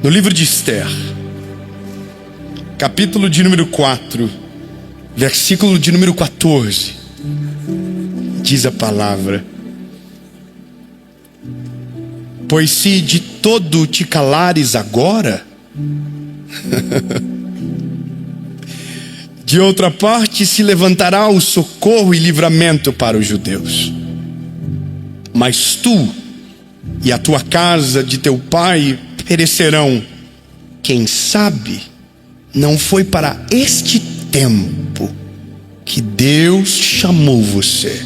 No livro de Esther, capítulo de número 4, versículo de número 14, diz a palavra: pois se de todo te calares agora, de outra parte se levantará o socorro e livramento para os judeus. Mas tu e a tua casa de teu pai perecerão. Quem sabe não foi para este tempo que Deus chamou você.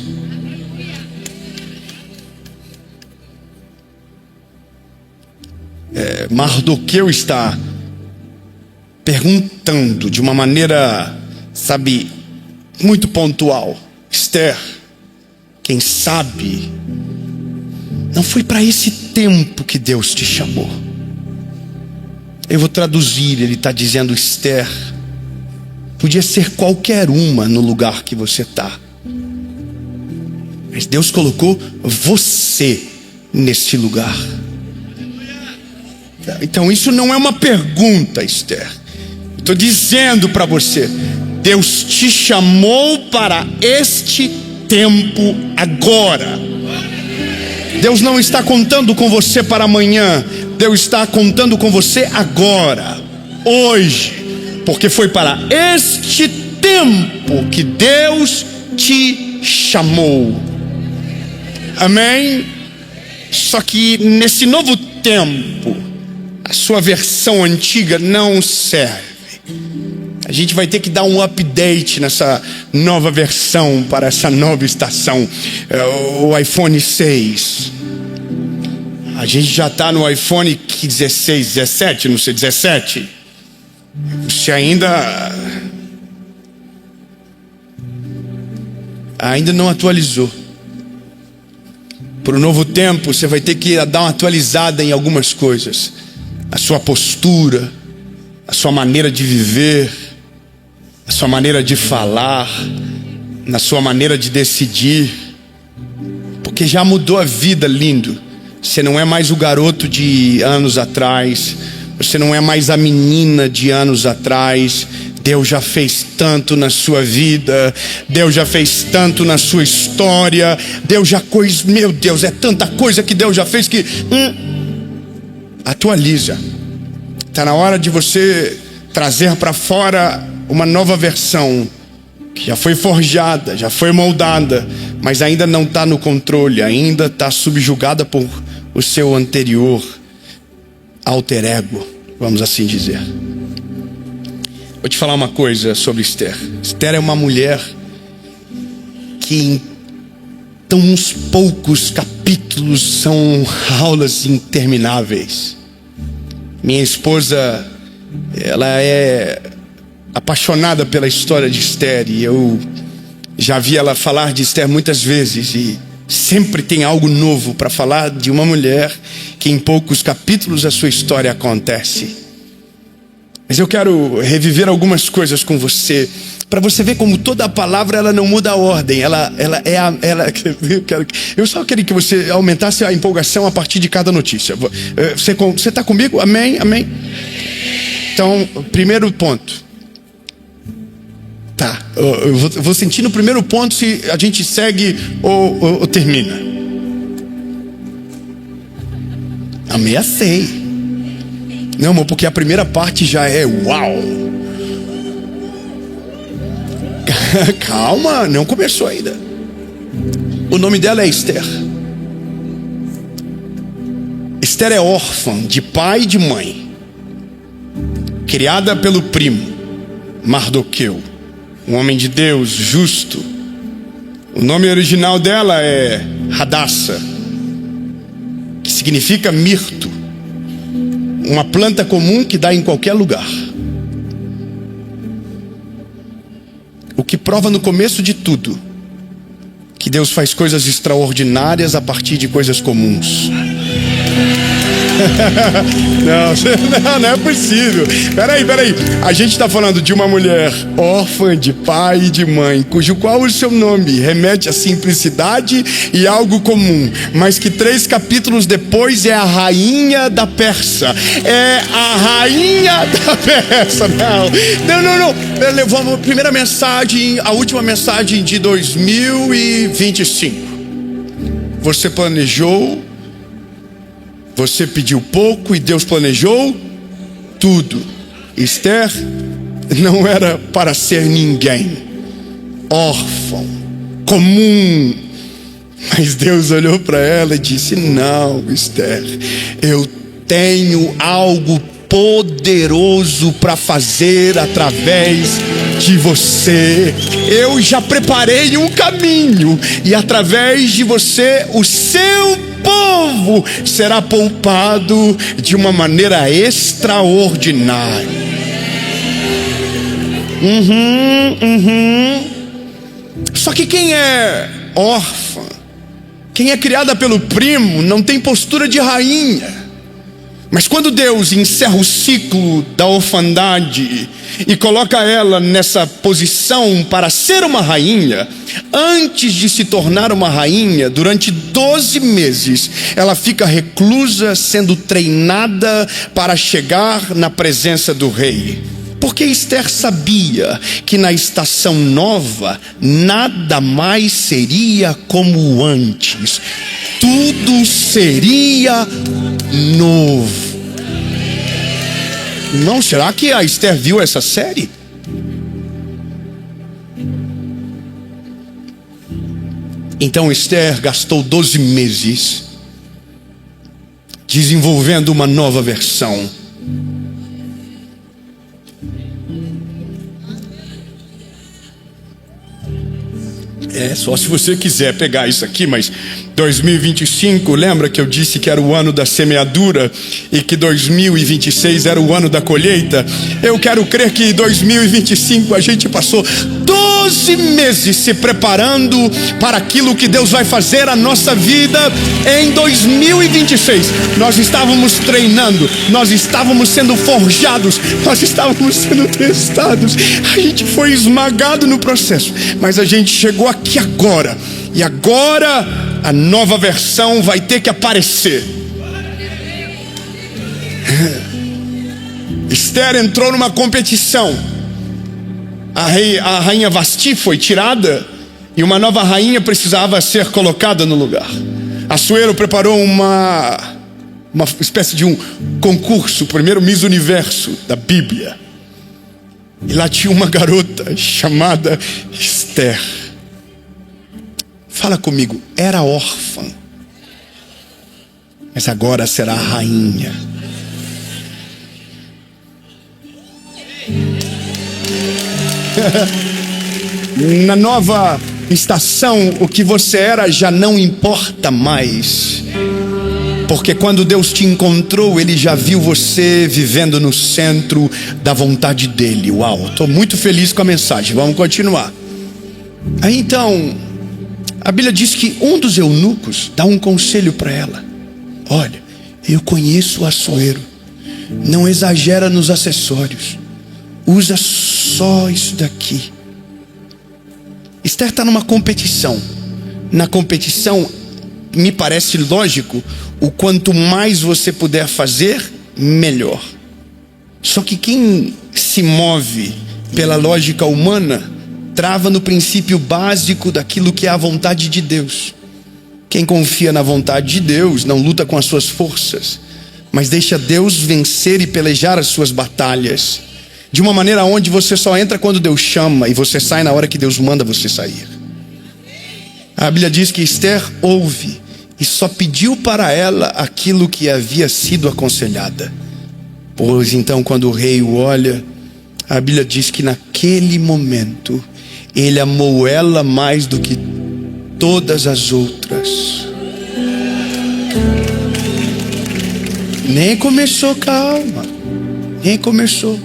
Mardoqueu está perguntando de uma maneira, muito pontual: Esther, quem sabe não foi para esse tempo que Deus te chamou. Eu vou traduzir, ele está dizendo: Esther, podia ser qualquer uma no lugar que você está, mas Deus colocou você nesse lugar. Então isso não é uma pergunta, Esther. Estou dizendo para você: Deus te chamou para este tempo agora. Deus não está contando com você para amanhã. Deus está contando com você agora, hoje, porque foi para este tempo que Deus te chamou. Amém? Só que nesse novo tempo, a sua versão antiga não serve. A gente vai ter que dar um update nessa nova versão para essa nova estação. O iPhone 6. A gente já está no iPhone 16, 17, não sei, 17. Você ainda não atualizou. Para o novo tempo, você vai ter que dar uma atualizada em algumas coisas. A sua postura, a sua maneira de viver, a sua maneira de falar, na sua maneira de decidir, porque já mudou a vida, lindo. Você não é mais o garoto de anos atrás, você não é mais a menina de anos atrás. Deus já fez tanto na sua vida, Deus já fez tanto na sua história, meu Deus, é tanta coisa que Deus já fez que atualiza. Está na hora de você trazer para fora uma nova versão, que já foi forjada, já foi moldada, mas ainda não está no controle, ainda está subjugada por o seu anterior alter ego, vamos assim dizer. Vou te falar uma coisa sobre Esther. Esther é uma mulher que em tão uns poucos capítulos são aulas intermináveis. Minha esposa, ela é apaixonada pela história de Esther, e eu já vi ela falar de Esther muitas vezes, e sempre tem algo novo para falar de uma mulher que em poucos capítulos a sua história acontece. Mas eu quero reviver algumas coisas com você, para você ver como toda a palavra ela não muda a ordem. Eu só queria que você aumentasse a empolgação a partir de cada notícia. Você está comigo? Amém? Amém? Então, primeiro ponto. Tá, eu vou sentir no primeiro ponto se a gente segue ou termina. Ameacei. Não, amor, porque a primeira parte já é uau. Calma, não começou ainda. O nome dela é Esther. Esther é órfã de pai e de mãe, criada pelo primo Mardoqueu, um homem de Deus justo. O nome original dela é Hadassah, que significa mirto, uma planta comum que dá em qualquer lugar. O que prova no começo de tudo que Deus faz coisas extraordinárias a partir de coisas comuns. Não é possível. Peraí. A gente está falando de uma mulher órfã de pai e de mãe, cujo qual o seu nome remete à simplicidade e algo comum, mas que 3 capítulos depois é a rainha da Pérsia. É a rainha da Pérsia. Não. Vamos, primeira mensagem, a última mensagem de 2025. Você planejou, você pediu pouco e Deus planejou tudo. Esther não era para ser ninguém, órfão, comum. Mas Deus olhou para ela e disse: não, Esther, eu tenho algo poderoso para fazer através de você. Eu já preparei um caminho, e através de você o seu povo será poupado de uma maneira extraordinária. Só que quem é órfã, quem é criada pelo primo, não tem postura de rainha. Mas quando Deus encerra o ciclo da orfandade e coloca ela nessa posição para ser uma rainha, antes de se tornar uma rainha, durante 12 meses, ela fica reclusa, sendo treinada para chegar na presença do rei. Porque Esther sabia que na estação nova, nada mais seria como antes. Tudo seria novo. Não, será que a Esther viu essa série? Então Esther gastou 12 meses desenvolvendo uma nova versão. Só se você quiser pegar isso aqui, mas 2025, lembra que eu disse que era o ano da semeadura e que 2026 era o ano da colheita? Eu quero crer que em 2025 a gente passou 12 meses se preparando para aquilo que Deus vai fazer na nossa vida em 2026. Nós estávamos treinando, nós estávamos sendo forjados, nós estávamos sendo testados. A gente foi esmagado no processo, mas a gente chegou aqui agora. E agora a nova versão vai ter que aparecer. Esther entrou numa competição. A rainha Vasti foi tirada e uma nova rainha precisava ser colocada no lugar. Assuero preparou uma espécie de um concurso, o primeiro Miss Universo da Bíblia. E lá tinha uma garota chamada Esther. Fala comigo, era órfã, mas agora será a rainha. Na nova estação, o que você era já não importa mais. Porque quando Deus te encontrou, Ele já viu você vivendo no centro da vontade dEle. Uau, estou muito feliz com a mensagem, vamos continuar. Aí então, a Bíblia diz que um dos eunucos dá um conselho para ela. Olha, eu conheço o Assuero, não exagera nos acessórios, usa só isso daqui. Esther está numa competição. Na competição, me parece lógico, o quanto mais você puder fazer, melhor. Só que quem se move pela lógica humana trava no princípio básico daquilo que é a vontade de Deus. Quem confia na vontade de Deus não luta com as suas forças, mas deixa Deus vencer e pelejar as suas batalhas, de uma maneira onde você só entra quando Deus chama e você sai na hora que Deus manda você sair. A Bíblia diz que Esther ouve e só pediu para ela aquilo que havia sido aconselhada. Pois então, quando o rei o olha, a Bíblia diz que naquele momento ele amou ela mais do que todas as outras. Nem começou, calma. Nem começou.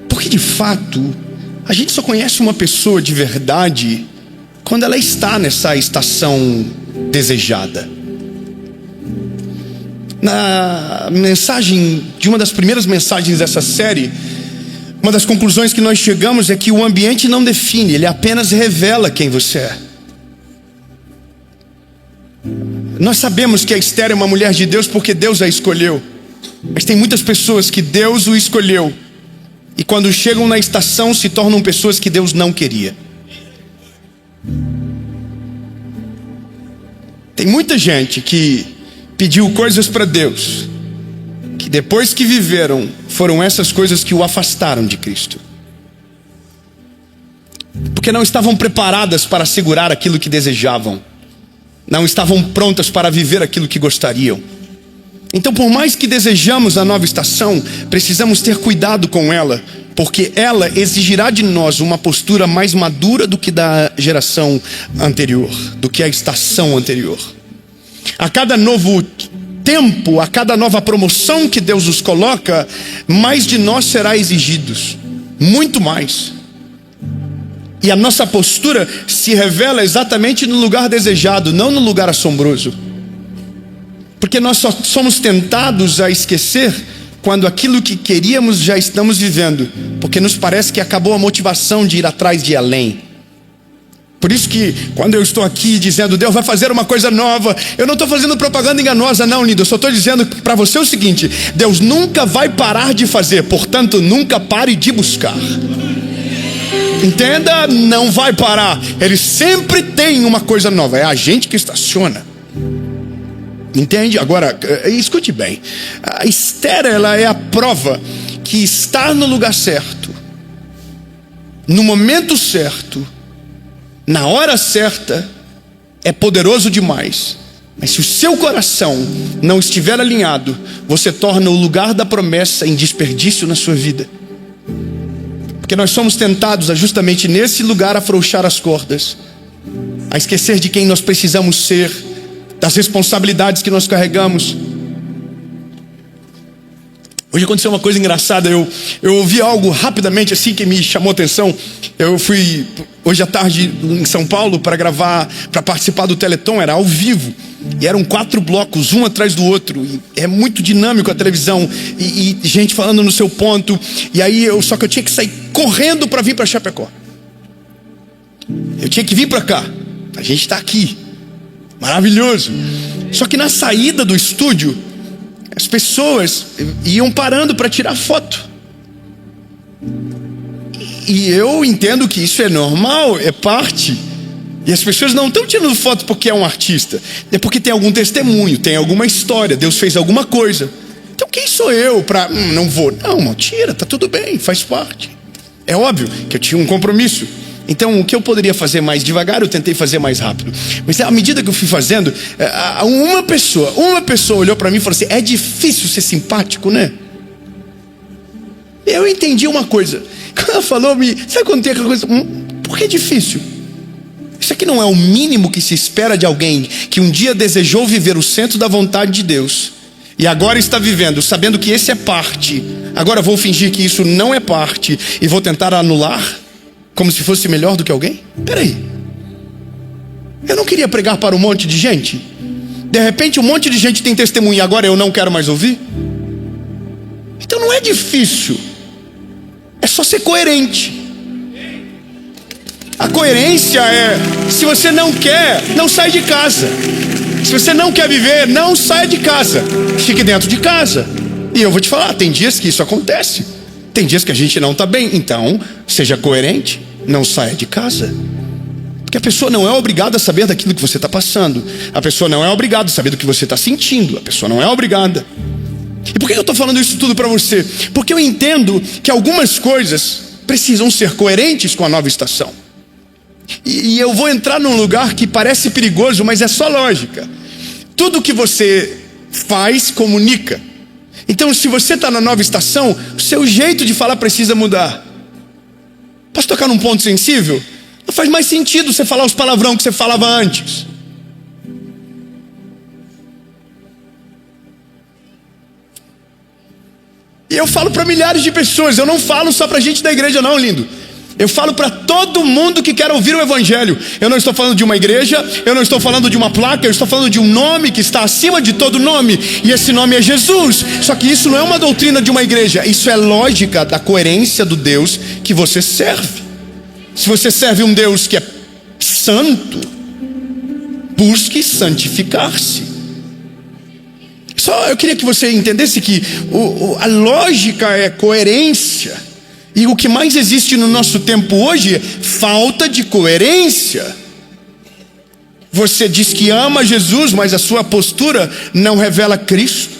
Porque de fato, a gente só conhece uma pessoa de verdade quando ela está nessa estação desejada. Na mensagem, de uma das primeiras mensagens dessa série, uma das conclusões que nós chegamos é que o ambiente não define, ele apenas revela quem você é. Nós sabemos que a Esther é uma mulher de Deus porque Deus a escolheu. Mas tem muitas pessoas que Deus o escolheu e quando chegam na estação se tornam pessoas que Deus não queria. Tem muita gente que pediu coisas para Deus, que depois que viveram, foram essas coisas que o afastaram de Cristo. Porque não estavam preparadas para segurar aquilo que desejavam. Não estavam prontas para viver aquilo que gostariam. Então, por mais que desejamos a nova estação, precisamos ter cuidado com ela, porque ela exigirá de nós uma postura mais madura do que da geração anterior, do que a estação anterior. A cada novo tempo, a cada nova promoção que Deus nos coloca, mais de nós será exigido, muito mais. E a nossa postura se revela exatamente no lugar desejado, não no lugar assombroso. Porque nós só somos tentados a esquecer quando aquilo que queríamos já estamos vivendo, porque nos parece que acabou a motivação de ir atrás de além. Por isso que quando eu estou aqui dizendo Deus vai fazer uma coisa nova, eu não estou fazendo propaganda enganosa não, lindo. Eu só estou dizendo para você o seguinte: Deus nunca vai parar de fazer, portanto nunca pare de buscar. Entenda, não vai parar. Ele sempre tem uma coisa nova. É a gente que estaciona. Entende? Agora, escute bem. A Esther, ela é a prova que estar no lugar certo, no momento certo, na hora certa, é poderoso demais. Mas se o seu coração não estiver alinhado, você torna o lugar da promessa em desperdício na sua vida. Porque nós somos tentados a justamente nesse lugar afrouxar as cordas, a esquecer de quem nós precisamos ser, das responsabilidades que nós carregamos. Hoje aconteceu uma coisa engraçada. Eu ouvi algo rapidamente assim que me chamou a atenção. Eu fui hoje à tarde em São Paulo para gravar, para participar do Teleton, era ao vivo. E eram 4 blocos, um atrás do outro. E é muito dinâmico a televisão. E gente falando no seu ponto. E aí só que eu tinha que sair correndo para vir para Chapecó. Eu tinha que vir para cá. A gente está aqui. Maravilhoso. Só que na saída do estúdio, as pessoas iam parando para tirar foto. E eu entendo que isso é normal, é parte. E as pessoas não estão tirando foto porque é um artista, é porque tem algum testemunho, tem alguma história, Deus fez alguma coisa. Então quem sou eu para não vou? Não, tira, tá tudo bem, faz parte. É óbvio que eu tinha um compromisso. Então o que eu poderia fazer mais devagar, eu tentei fazer mais rápido. Mas à medida que eu fui fazendo, uma pessoa olhou para mim e falou assim: é difícil ser simpático, né? Eu entendi uma coisa. Quando ela falou, sabe quando tem aquela coisa? Por que é difícil? Isso aqui não é o mínimo que se espera de alguém que um dia desejou viver o centro da vontade de Deus e agora está vivendo, sabendo que esse é parte. Agora vou fingir que isso não é parte e vou tentar anular como se fosse melhor do que alguém? Peraí, eu não queria pregar para um monte de gente. De repente um monte de gente tem testemunho e agora eu não quero mais ouvir. Então não é difícil, é só ser coerente. A coerência é: se você não quer, não sai de casa. Se você não quer viver, não saia de casa. Fique dentro de casa. E eu vou te falar, tem dias que isso acontece. Tem dias que a gente não está bem. Então, seja coerente, não saia de casa. Porque a pessoa não é obrigada a saber daquilo que você está passando. A pessoa não é obrigada a saber do que você está sentindo. A pessoa não é obrigada. E por que eu estou falando isso tudo para você? Porque eu entendo que algumas coisas precisam ser coerentes com a nova estação. E eu vou entrar num lugar que parece perigoso, mas é só lógica. Tudo que você faz comunica. Então, se você está na nova estação, o seu jeito de falar precisa mudar. Posso tocar num ponto sensível? Não faz mais sentido você falar os palavrão que você falava antes. E eu falo para milhares de pessoas. Eu não falo só para gente da igreja não, lindo. Eu falo para todo mundo que quer ouvir o evangelho. Eu não estou falando de uma igreja, eu não estou falando de uma placa, eu estou falando de um nome que está acima de todo nome, e esse nome é Jesus. Só que isso não é uma doutrina de uma igreja, isso é lógica da coerência do Deus que você serve. Se você serve um Deus que é santo, busque santificar-se. Só eu queria que você entendesse que a lógica é coerência. E o que mais existe no nosso tempo hoje é falta de coerência. Você diz que ama Jesus, mas a sua postura não revela Cristo.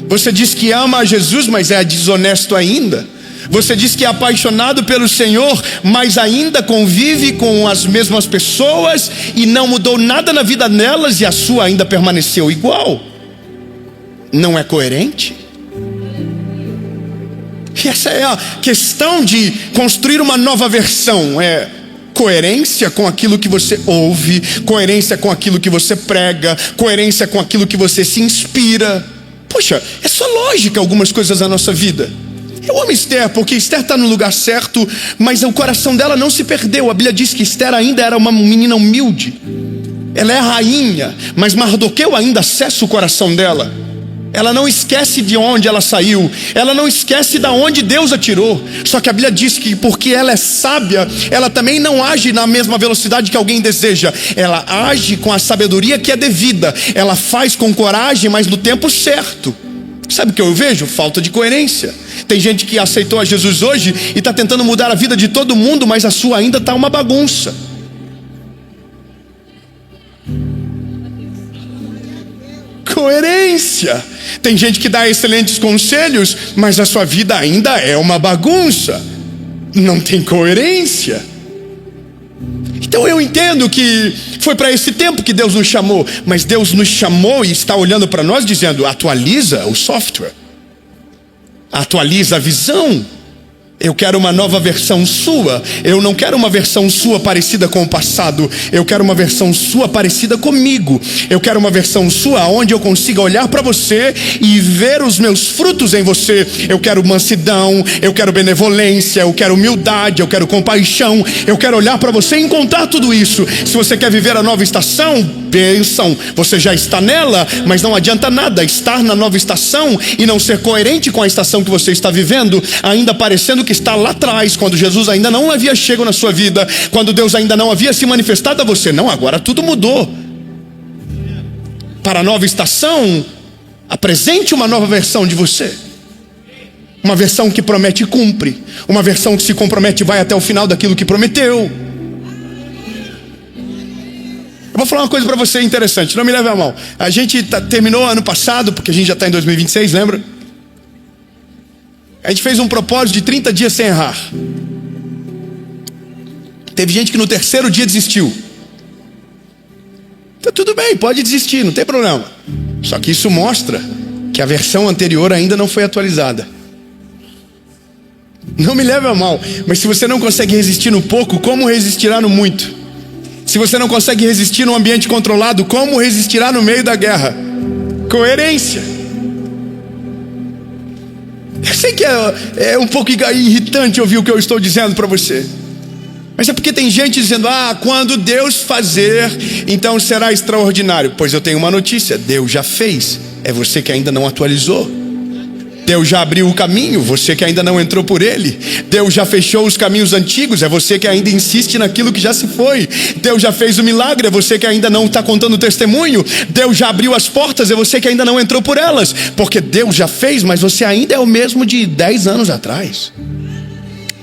Você diz que ama Jesus, mas é desonesto ainda. Você diz que é apaixonado pelo Senhor, mas ainda convive com as mesmas pessoas e não mudou nada na vida delas, e a sua ainda permaneceu igual. Não é coerente? E essa é a questão de construir uma nova versão. É coerência com aquilo que você ouve, coerência com aquilo que você prega, coerência com aquilo que você se inspira. Poxa, é só lógica algumas coisas na nossa vida. Eu amo Esther, porque Esther está no lugar certo, mas o coração dela não se perdeu. A Bíblia diz que Esther ainda era uma menina humilde. Ela é rainha, mas Mardoqueu ainda acessa o coração dela. Ela não esquece de onde ela saiu, ela não esquece de onde Deus a tirou. Só que a Bíblia diz que porque ela é sábia, ela também não age na mesma velocidade que alguém deseja. Ela age com a sabedoria que é devida. Ela faz com coragem, mas no tempo certo. Sabe o que eu vejo? Falta de coerência. Tem gente que aceitou a Jesus hoje e está tentando mudar a vida de todo mundo, mas a sua ainda está uma bagunça. Coerência. Tem gente que dá excelentes conselhos, mas a sua vida ainda é uma bagunça. Não tem coerência. Então eu entendo que foi para esse tempo que Deus nos chamou, mas Deus nos chamou e está olhando para nós dizendo: atualiza o software, atualiza a visão. Eu quero uma nova versão sua. Eu não quero uma versão sua parecida com o passado. Eu quero uma versão sua parecida comigo. Eu quero uma versão sua onde eu consiga olhar para você e ver os meus frutos em você. Eu quero mansidão, eu quero benevolência, eu quero humildade, eu quero compaixão. Eu quero olhar para você e encontrar tudo isso. Se você quer viver a nova estação, bênção, você já está nela, mas não adianta nada estar na nova estação e não ser coerente com a estação que você está vivendo, ainda parecendo que está lá atrás, quando Jesus ainda não havia chegado na sua vida, quando Deus ainda não havia se manifestado a você. Não, agora tudo mudou. Para a nova estação, apresente uma nova versão de você. Uma versão que promete e cumpre. Uma versão que se compromete e vai até o final daquilo que prometeu. Eu vou falar uma coisa para você interessante, não me leve a mal. A gente terminou ano passado, porque a gente já está em 2026, lembra? A gente fez um propósito de 30 dias sem errar. Teve gente que no terceiro dia desistiu. Então tudo bem, pode desistir, não tem problema. Só que isso mostra que a versão anterior ainda não foi atualizada. Não me leve a mal, mas se você não consegue resistir no pouco, como resistirá no muito? Se você não consegue resistir num ambiente controlado, como resistirá no meio da guerra? Coerência. Eu sei que é um pouco irritante ouvir o que eu estou dizendo para você, mas é porque tem gente dizendo: quando Deus fazer, então será extraordinário. Pois eu tenho uma notícia: Deus já fez, é você que ainda não atualizou. Deus já abriu o caminho, você que ainda não entrou por ele. Deus já fechou os caminhos antigos, é você que ainda insiste naquilo que já se foi. Deus já fez o milagre, é você que ainda não está contando o testemunho. Deus já abriu as portas, é você que ainda não entrou por elas. Porque Deus já fez, mas você ainda é o mesmo de 10 anos atrás.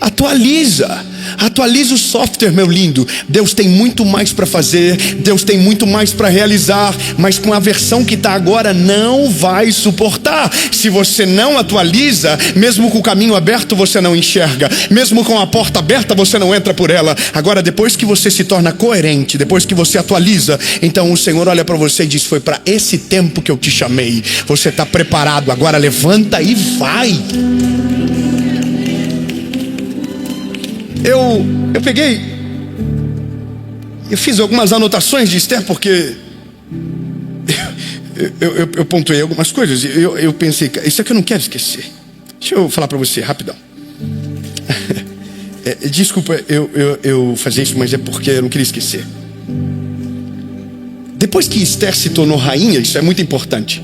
Atualiza o software, meu lindo. Deus tem muito mais para fazer, Deus tem muito mais para realizar, mas com a versão que está agora não vai suportar. Se você não atualiza, mesmo com o caminho aberto você não enxerga, mesmo com a porta aberta você não entra por ela. Agora, depois que você se torna coerente, depois que você atualiza, então o Senhor olha para você e diz: foi para esse tempo que eu te chamei. Você está preparado, agora levanta e vai. Eu peguei, eu fiz algumas anotações de Esther, porque eu pontuei algumas coisas. Eu pensei: isso aqui eu não quero esquecer. Deixa eu falar para você rapidão. Desculpa eu fazer isso, mas é porque eu não queria esquecer. Depois que Esther se tornou rainha, isso é muito importante.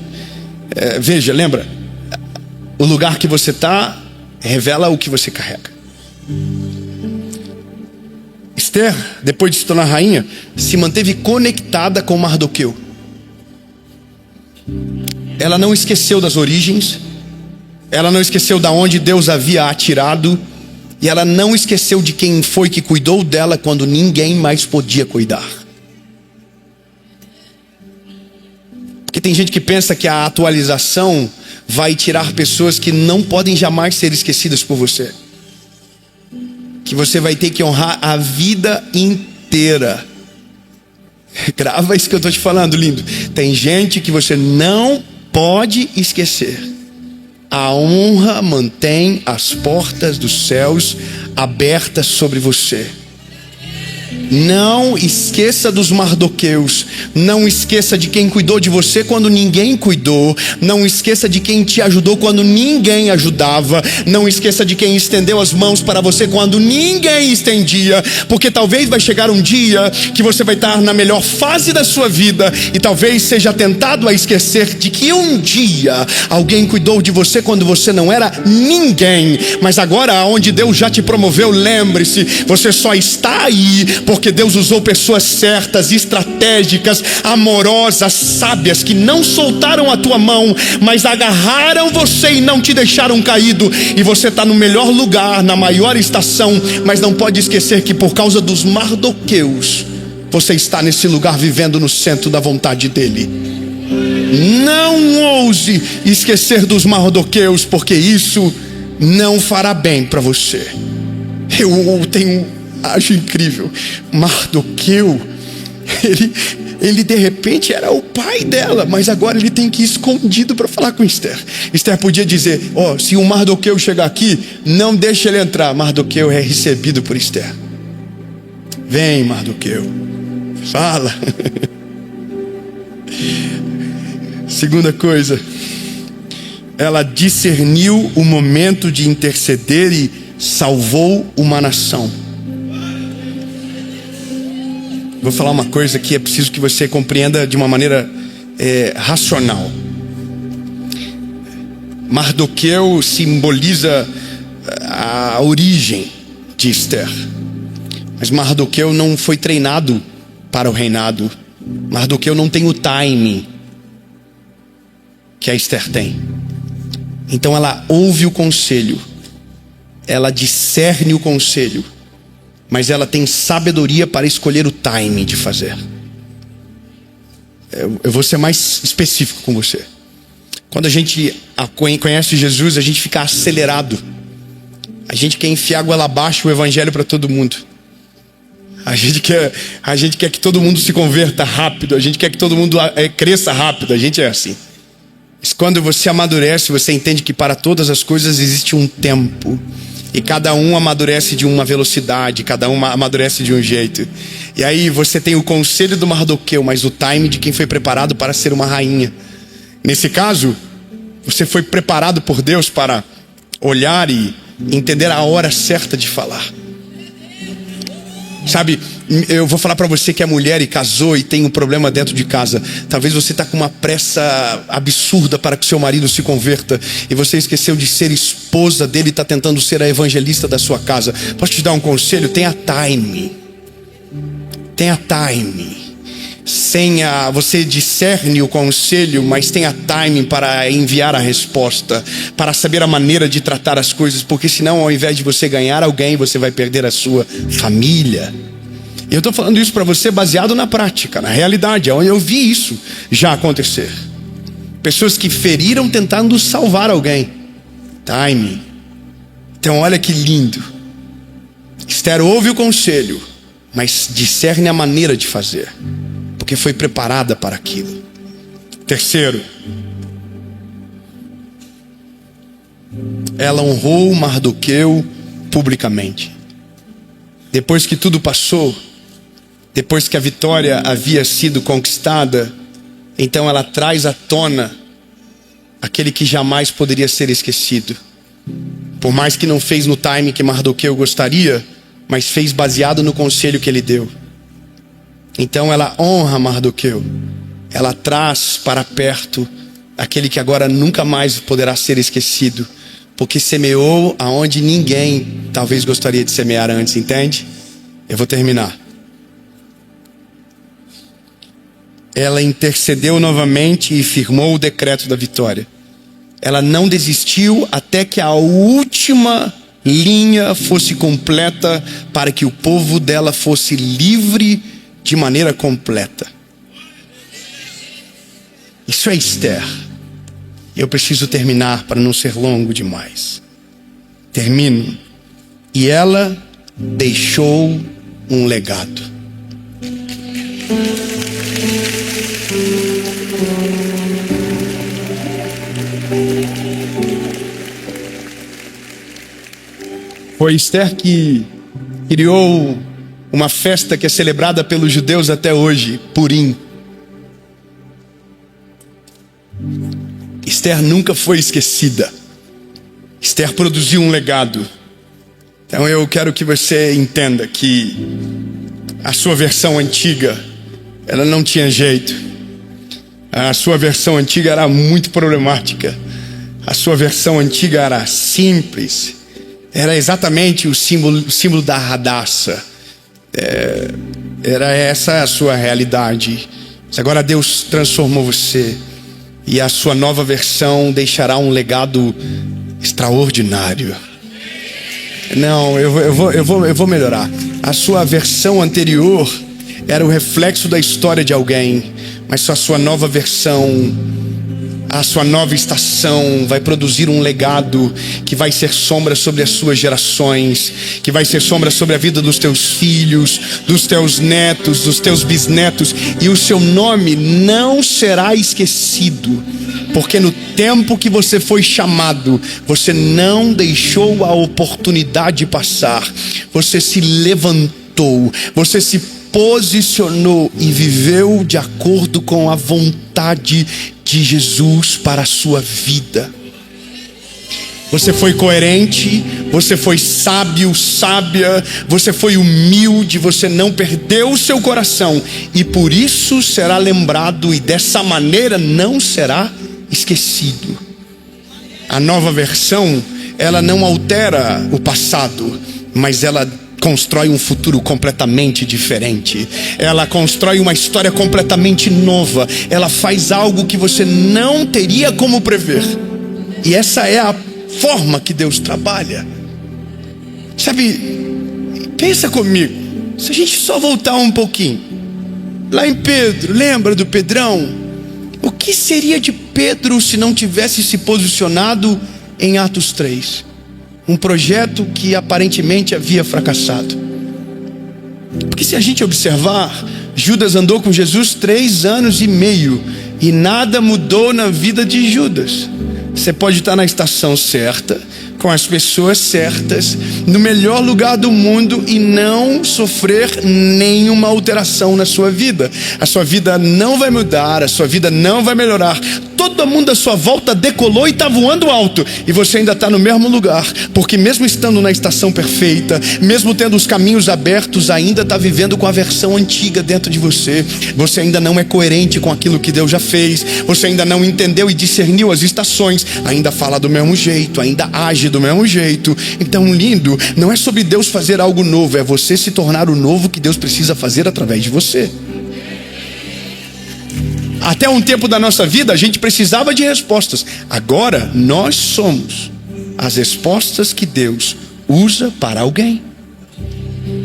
Veja, lembra? O lugar que você está revela o que você carrega. Esther, depois de se tornar rainha, se manteve conectada com Mardoqueu. Ela não esqueceu das origens, ela não esqueceu de onde Deus havia atirado, e ela não esqueceu de quem foi que cuidou dela quando ninguém mais podia cuidar. Porque tem gente que pensa que a atualização vai tirar pessoas que não podem jamais ser esquecidas por você, que você vai ter que honrar a vida inteira. Grava isso que eu estou te falando, lindo. Tem gente que você não pode esquecer. A honra mantém as portas dos céus abertas sobre você. Não esqueça dos Mardoqueus. Não esqueça de quem cuidou de você quando ninguém cuidou. Não esqueça de quem te ajudou quando ninguém ajudava. Não esqueça de quem estendeu as mãos para você quando ninguém estendia. Porque talvez vai chegar um dia que você vai estar na melhor fase da sua vida, e talvez seja tentado a esquecer de que um dia alguém cuidou de você quando você não era ninguém. Mas agora, onde Deus já te promoveu, lembre-se, você só está aí porque Deus usou pessoas certas, estratégicas, amorosas, sábias, que não soltaram a tua mão, mas agarraram você e não te deixaram caído. E você está no melhor lugar, na maior estação, mas não pode esquecer que por causa dos Mardoqueus, você está nesse lugar vivendo no centro da vontade dele. Não ouse esquecer dos Mardoqueus, porque isso não fará bem para você. Acho incrível. Mardoqueu, ele de repente era o pai dela, mas agora ele tem que ir escondido para falar com Esther. Esther podia dizer: se o Mardoqueu chegar aqui, não deixe ele entrar. Mardoqueu é recebido por Esther. Vem, Mardoqueu, fala. Segunda coisa, ela discerniu o momento de interceder e salvou uma nação. Vou falar uma coisa que é preciso que você compreenda de uma maneira racional. Mardoqueu simboliza a origem de Esther, mas Mardoqueu não foi treinado para o reinado. Mardoqueu não tem o timing que a Esther tem. Então ela ouve o conselho, ela discerne o conselho, mas ela tem sabedoria para escolher o time de fazer. Eu vou ser mais específico com você. Quando a gente conhece Jesus, a gente fica acelerado. A gente quer enfiar goela abaixo o evangelho para todo mundo. A gente quer que todo mundo se converta rápido. A gente quer que todo mundo cresça rápido. A gente é assim. Mas quando você amadurece, você entende que para todas as coisas existe um tempo. E cada um amadurece de uma velocidade, cada um amadurece de um jeito. E aí você tem o conselho do Mardoqueu, mas o time de quem foi preparado para ser uma rainha. Nesse caso, você foi preparado por Deus para olhar e entender a hora certa de falar. Sabe, eu vou falar para você que é mulher e casou e tem um problema dentro de casa. Talvez você está com uma pressa absurda para que seu marido se converta, e você esqueceu de ser esposa dele e está tentando ser a evangelista da sua casa. Posso te dar um conselho? Tenha time. Tenha time. Você discerne o conselho, mas tenha timing para enviar a resposta, para saber a maneira de tratar as coisas, porque senão, ao invés de você ganhar alguém, você vai perder a sua família. E eu estou falando isso para você baseado na prática, na realidade, onde eu vi isso já acontecer. Pessoas que feriram tentando salvar alguém. Timing. Então olha que lindo. Esther ouve o conselho, mas discerne a maneira de fazer, porque foi preparada para aquilo. Terceiro, ela honrou Mardoqueu publicamente. Depois que tudo passou, depois que a vitória havia sido conquistada, então ela traz à tona aquele que jamais poderia ser esquecido. Por mais que não fez no time que Mardoqueu gostaria, mas fez baseado no conselho que ele deu. Então ela honra Mardoqueu. Ela traz para perto aquele que agora nunca mais poderá ser esquecido, porque semeou aonde ninguém talvez gostaria de semear antes, entende? Eu vou terminar. Ela intercedeu novamente e firmou o decreto da vitória. Ela não desistiu até que a última linha fosse completa, para que o povo dela fosse livre de maneira completa. Isso é Esther. Eu preciso terminar para não ser longo demais. Termino. E ela deixou um legado. Foi Esther que criou uma festa que é celebrada pelos judeus até hoje, Purim. Esther nunca foi esquecida. Esther produziu um legado. Então eu quero que você entenda que a sua versão antiga, ela não tinha jeito. A sua versão antiga era muito problemática. A sua versão antiga era simples. Era exatamente o símbolo da Hadassah. Era essa a sua realidade. Mas agora Deus transformou você. E a sua nova versão deixará um legado extraordinário. Não, eu vou melhorar. A sua versão anterior era o reflexo da história de alguém. Mas a sua nova versão, a sua nova estação vai produzir um legado que vai ser sombra sobre as suas gerações, que vai ser sombra sobre a vida dos teus filhos, dos teus netos, dos teus bisnetos, e o seu nome não será esquecido, porque no tempo que você foi chamado, você não deixou a oportunidade passar, você se levantou, você se posicionou e viveu de acordo com a vontade de Jesus para a sua vida. Você foi coerente, você foi sábio, sábia, você foi humilde, você não perdeu o seu coração, e por isso será lembrado, e dessa maneira não será esquecido. A nova versão, ela não altera o passado, mas ela constrói um futuro completamente diferente. Ela constrói uma história completamente nova. Ela faz algo que você não teria como prever. E essa é a forma que Deus trabalha. Sabe, pensa comigo. Se a gente só voltar um pouquinho lá em Pedro, lembra do Pedrão? O que seria de Pedro se não tivesse se posicionado em Atos 3? Um projeto que aparentemente havia fracassado. Porque se a gente observar, Judas andou com Jesus 3 anos e meio e nada mudou na vida de Judas. Você pode estar na estação certa, com as pessoas certas, no melhor lugar do mundo e não sofrer nenhuma alteração na sua vida. A sua vida não vai mudar, a sua vida não vai melhorar. Todo mundo à sua volta decolou e está voando alto, e você ainda está no mesmo lugar, porque mesmo estando na estação perfeita, mesmo tendo os caminhos abertos, ainda está vivendo com a versão antiga dentro de você. Você ainda não é coerente com aquilo que Deus já fez, você ainda não entendeu e discerniu as estações, ainda fala do mesmo jeito, ainda age do mesmo jeito. Então, lindo, não é sobre Deus fazer algo novo, é você se tornar o novo que Deus precisa fazer através de você. Até um tempo da nossa vida a gente precisava de respostas. Agora nós somos as respostas que Deus usa para alguém.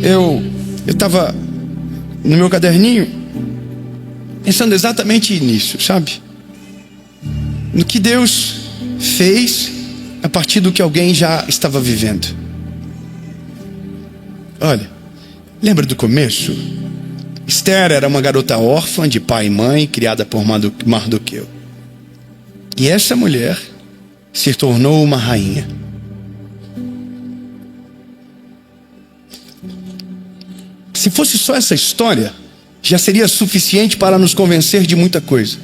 Eu estava no meu caderninho pensando exatamente nisso, sabe? No que Deus fez a partir do que alguém já estava vivendo. Olha, lembra do começo? Esther era uma garota órfã de pai e mãe, criada por Mardoqueu. E essa mulher se tornou uma rainha. Se fosse só essa história, já seria suficiente para nos convencer de muita coisa.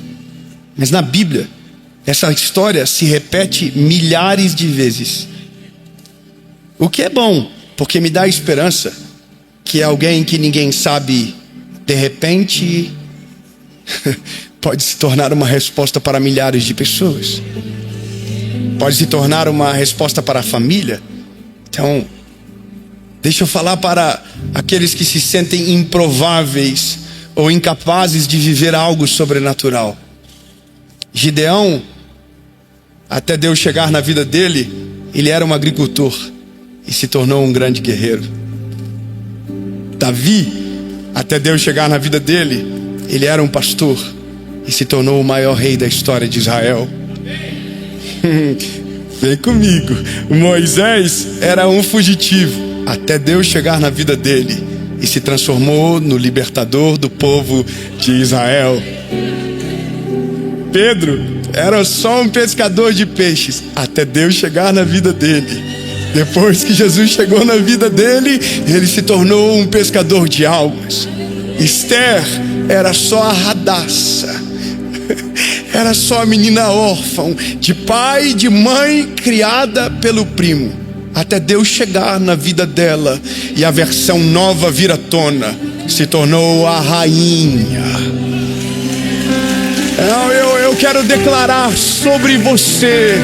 Mas na Bíblia, essa história se repete milhares de vezes. O que é bom, porque me dá esperança que alguém que ninguém sabe, de repente, pode se tornar uma resposta para milhares de pessoas. Pode se tornar uma resposta para a família. Então, deixa eu falar para aqueles que se sentem improváveis ou incapazes de viver algo sobrenatural. Gideão, até Deus chegar na vida dele, ele era um agricultor e se tornou um grande guerreiro. Davi, até Deus chegar na vida dele, ele era um pastor e se tornou o maior rei da história de Israel. Vem comigo. Moisés era um fugitivo até Deus chegar na vida dele e se transformou no libertador do povo de Israel. Pedro era só um pescador de peixes até Deus chegar na vida dele. Depois que Jesus chegou na vida dele, ele se tornou um pescador de almas. Esther era só a radaça, era só a menina órfã, de pai e de mãe, criada pelo primo, até Deus chegar na vida dela e a versão nova vir à tona, se tornou a rainha. Eu quero declarar sobre você: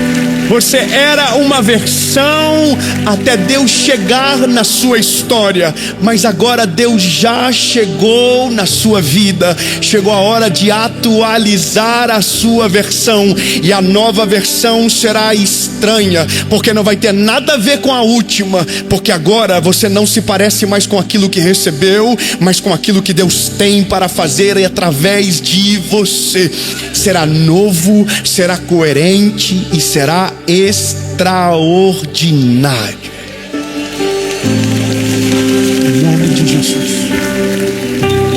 você era uma versão até Deus chegar na sua história, mas agora Deus já chegou na sua vida. Chegou a hora de atualizar a sua versão, e a nova versão será estranha, porque não vai ter nada a ver com a última, porque agora você não se parece mais com aquilo que recebeu, mas com aquilo que Deus tem para fazer através de você. Será novo, será coerente e será extraordinário. Em nome de Jesus.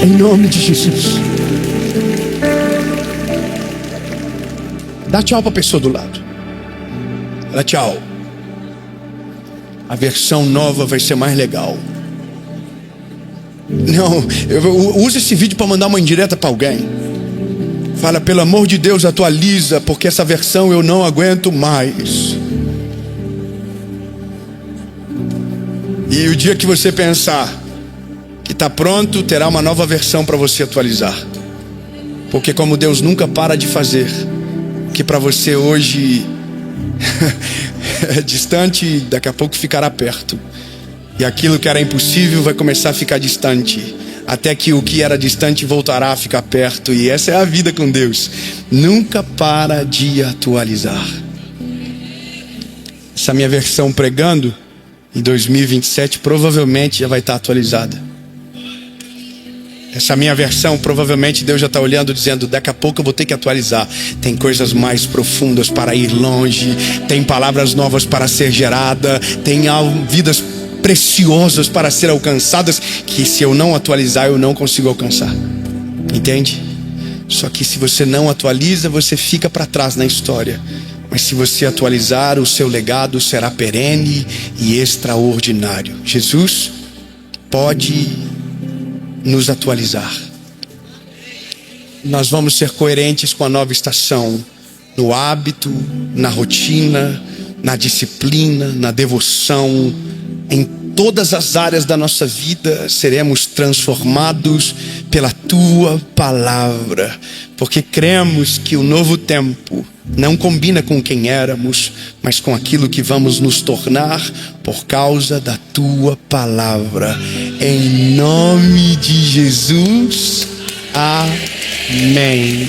Em nome de Jesus. Dá tchau para a pessoa do lado. Dá tchau. A versão nova vai ser mais legal. Não, usa esse vídeo para mandar uma indireta para alguém. Fala: pelo amor de Deus, atualiza, porque essa versão eu não aguento mais. E o dia que você pensar que está pronto, terá uma nova versão para você atualizar. Porque como Deus nunca para de fazer, que para você hoje é distante, daqui a pouco ficará perto. E aquilo que era impossível vai começar a ficar distante, até que o que era distante voltará a ficar perto. E essa é a vida com Deus. Nunca para de atualizar. Essa minha versão pregando em 2027 provavelmente já vai estar atualizada. Essa minha versão provavelmente Deus já está olhando, dizendo: daqui a pouco eu vou ter que atualizar. Tem coisas mais profundas para ir longe, tem palavras novas para ser gerada, tem vidas preciosas para ser alcançadas, que se eu não atualizar eu não consigo alcançar. Entende? Só que se você não atualiza, você fica para trás na história. Mas se você atualizar, o seu legado será perene e extraordinário. Jesus pode nos atualizar. Nós vamos ser coerentes com a nova estação, no hábito, na rotina, na disciplina, na devoção. Em todas as áreas da nossa vida seremos transformados pela tua palavra, porque cremos que o novo tempo não combina com quem éramos, mas com aquilo que vamos nos tornar por causa da tua palavra. Em nome de Jesus, amém.